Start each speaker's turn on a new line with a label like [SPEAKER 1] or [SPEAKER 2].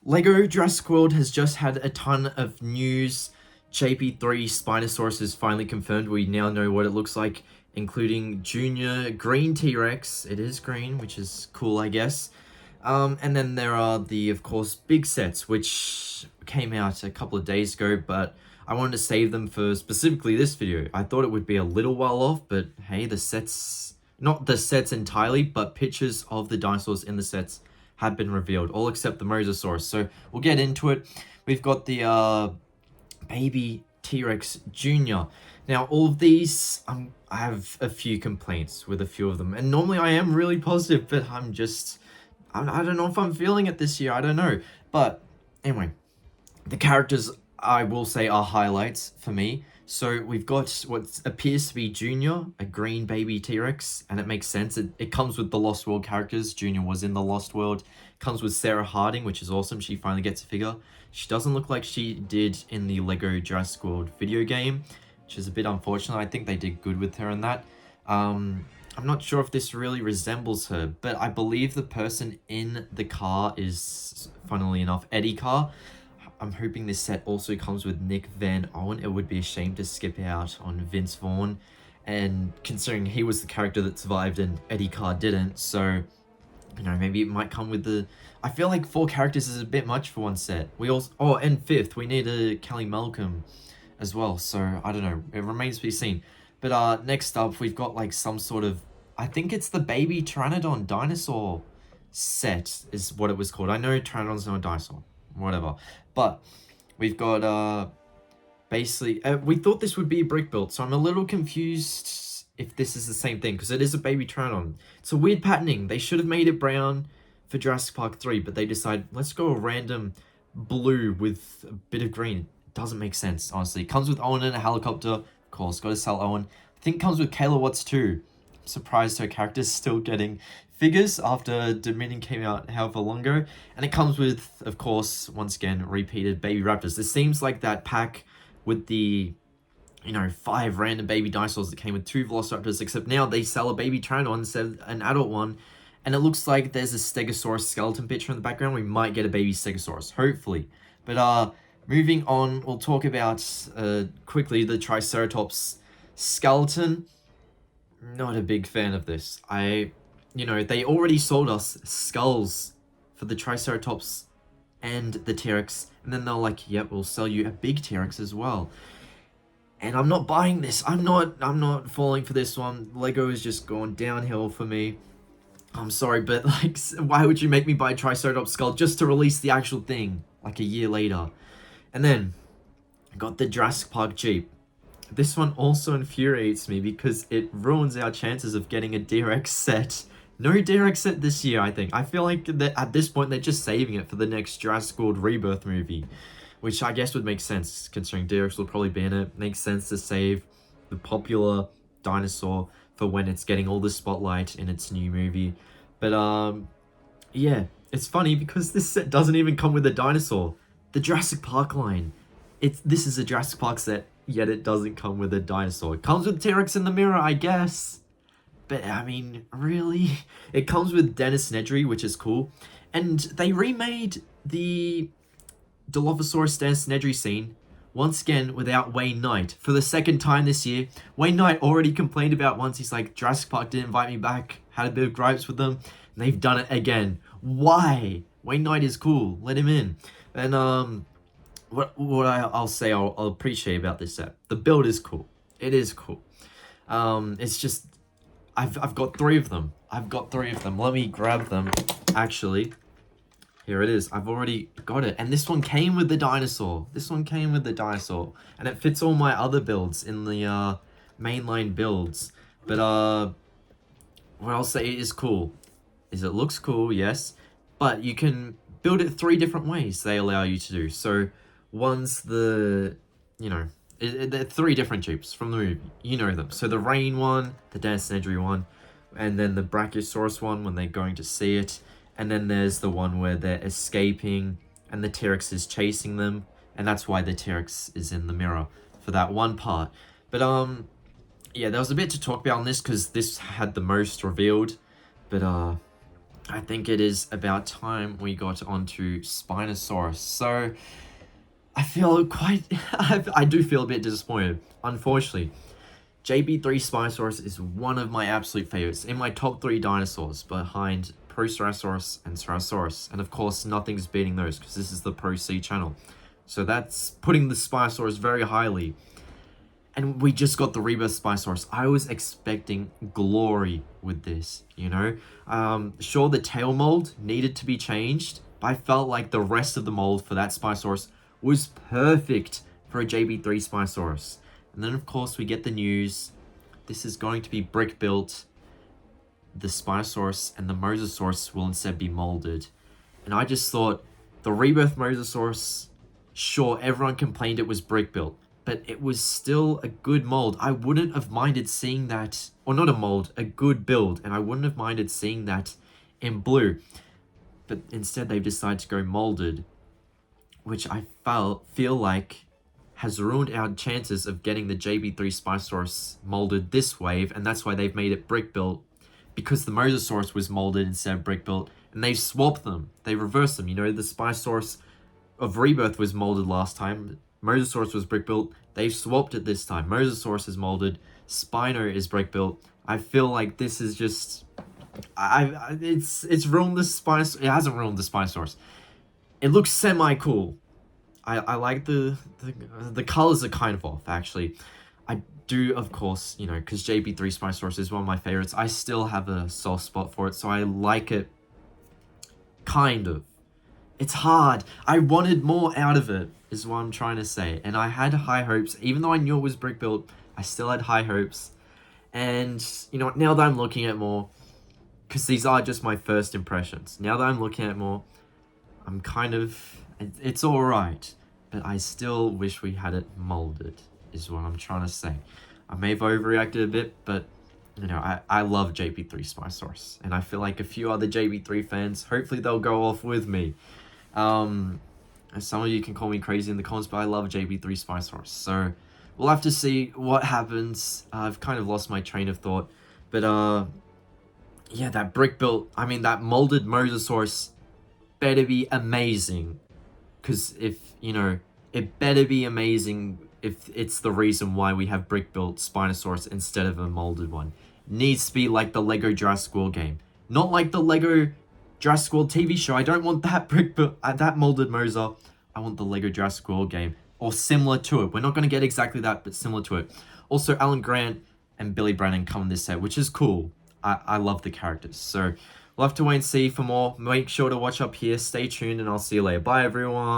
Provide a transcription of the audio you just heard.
[SPEAKER 1] Lego Jurassic World has just had a ton of news. JP3 Spinosaurus is finally confirmed. We now know what it looks like, including Junior Green T-Rex. It is green, which is cool, I guess. And then there are the, of course, big sets, which came out a couple of days ago, but I wanted to save them for specifically this video. I thought it would be a little while off, but hey, the sets, not the sets entirely, but pictures of the dinosaurs in the sets have been revealed, all except the Mosasaurus. So we'll get into it. We've got the baby T-Rex Junior. Now, all of these, I have a few complaints with a few of them. And normally I am really positive, but I don't know if I'm feeling it this year. I don't know. But anyway, the characters, I will say, are highlights for me. So we've got what appears to be Junior, a green baby T-Rex, and it makes sense. It comes with the Lost World characters. Junior was in the Lost World. Comes with Sarah Harding, which is awesome. She finally gets a figure. She doesn't look like she did in the Lego Jurassic World video game, which is a bit unfortunate. I think they did good with her in that. I'm not sure if this really resembles her, but I believe the person in the car is, funnily enough, Eddie Carr. I'm hoping this set also comes with Nick Van Owen. It would be a shame to skip out on Vince Vaughn, and considering he was the character that survived and Eddie Carr didn't, so you know, maybe it might come with the... I feel like 4 characters is a bit much for one set. We also... Oh, and 5th, we need a Kelly Malcolm as well, so I don't know. It remains to be seen. But next up, we've got like some sort of... I think it's the baby Pteranodon dinosaur set is what it was called. I know Pteranodon's not a dinosaur, whatever. But we've got basically... we thought this would be brick built, so I'm a little confused if this is the same thing, because it is a baby Pteranodon. It's a weird patterning. They should have made it brown for Jurassic Park 3, but they decided, let's go a random blue with a bit of green. It doesn't make sense, honestly. It comes with Owen in a helicopter. Of course, got to sell Owen. I think it comes with Kayla Watts too. I'm surprised her character's still getting figures after Dominion came out however long ago. And it comes with, of course, once again, repeated baby Raptors. This seems like that pack with the... you know, 5 random baby dinosaurs that came with 2 Velociraptors, except now they sell a baby Pteranodon instead of an adult one. And it looks like there's a Stegosaurus skeleton picture in the background. We might get a baby Stegosaurus, hopefully. But moving on, we'll talk about quickly the Triceratops skeleton. Not a big fan of this. You know, they already sold us skulls for the Triceratops and the T-Rex. And then they're like, yep, we'll sell you a big T-Rex as well. And I'm not buying this. I'm not falling for this one. Lego is just going downhill for me. I'm sorry, but like, why would you make me buy a Triceratops skull just to release the actual thing like a year later? And then I got the Jurassic Park Jeep. This one also infuriates me because it ruins our chances of getting a D-Rex set. No D-Rex set this year, I think. I feel like that at this point they're just saving it for the next Jurassic World Rebirth movie, which I guess would make sense, considering D-Rex will probably be in it. Makes sense to save the popular dinosaur for when it's getting all the spotlight in its new movie. But, yeah, it's funny because this set doesn't even come with a dinosaur. The Jurassic Park line. This is a Jurassic Park set, yet it doesn't come with a dinosaur. It comes with T-Rex in the mirror, I guess. But, I mean, really? It comes with Dennis Nedry, which is cool. And they remade the Dilophosaurus Dennis Nedry scene once again without Wayne Knight for the 2nd time this year. Wayne Knight already complained about once. He's like, Jurassic Park didn't invite me back, had a bit of gripes with them, and they've done it again. Why? Wayne Knight is cool, let him in. And what I'll say I'll appreciate about this set, the build is cool. It is cool. It's just I've got 3 of them. Let me grab them. Actually, here it is. I've already got it. And this one came with the dinosaur. And it fits all my other builds in the mainline builds. But what I'll say is cool is it looks cool, yes. But you can build it 3 different ways they allow you to do. So one's the, you know, they're 3 different Jeeps from the movie. You know them. So the rain one, the Dennis Nedry one, and then the Brachiosaurus one when they're going to see it. And then there's the one where they're escaping and the T-Rex is chasing them. And that's why the T-Rex is in the mirror for that one part. But, yeah, there was a bit to talk about on this because this had the most revealed. But, I think it is about time we got onto Spinosaurus. So I feel quite, I do feel a bit disappointed. Unfortunately, JB3 Spinosaurus is one of my absolute favorites, in my top 3 dinosaurs, behind Proceratops and Ceratosaurus. And of course, nothing's beating those, because this is the ProC channel. So that's putting the Spinosaurus very highly. And we just got the Rebirth Spinosaurus. I was expecting glory with this, you know? Sure, the tail mold needed to be changed, but I felt like the rest of the mold for that Spinosaurus was perfect for a JB3 Spinosaurus. And then, of course, we get the news. This is going to be brick built. The Spinosaurus and the Mosasaurus will instead be molded. And I just thought, the Rebirth Mosasaurus, sure, everyone complained it was brick built, but it was still a good mold. I wouldn't have minded seeing that, or not a mold, a good build, and I wouldn't have minded seeing that in blue. But instead, they've decided to go molded, which I feel like has ruined our chances of getting the JB3 Spinosaurus molded this wave, and that's why they've made it brick built, because the Mosasaurus was molded instead of brick built, and they've swapped them. They reversed them. You know, the Spinosaurus of Rebirth was molded last time. Mosasaurus was brick built. They've swapped it this time. Mosasaurus is molded. Spino is brick built. I feel like this is just, it's ruined the Spinosaurus. It hasn't ruined the Spinosaurus. It looks semi cool. I like the colors are kind of off, actually. I do, of course, you know, because JB3 Spinosaurus is one of my favorites. I still have a soft spot for it, so I like it. Kind of. It's hard. I wanted more out of it, is what I'm trying to say. And I had high hopes. Even though I knew it was brick built, I still had high hopes. And, you know, now that I'm looking at more, because these are just my first impressions. Now that I'm looking at more, I'm kind of, it's alright. But I still wish we had it molded, is what I'm trying to say. I may have overreacted a bit, but, you know, I love JB3 Spinosaurus. And I feel like a few other JB3 fans, hopefully they'll go off with me. Some of you can call me crazy in the comments, but I love JB3 Spinosaurus. So we'll have to see what happens. I've kind of lost my train of thought. But, yeah, that brick built, I mean, that molded Mosasaurus better be amazing. Because if, you know, it better be amazing if it's the reason why we have brick built Spinosaurus instead of a molded one. It needs to be like the Lego Jurassic World game. Not like the Lego Jurassic World TV show. I don't want that brick built, that molded Mosa. I want the Lego Jurassic World game, or similar to it. We're not going to get exactly that, but similar to it. Also, Alan Grant and Billy Brennan come in this set, which is cool. I love the characters. So we'll have to wait and see for more. Make sure to watch up here. Stay tuned, and I'll see you later. Bye, everyone.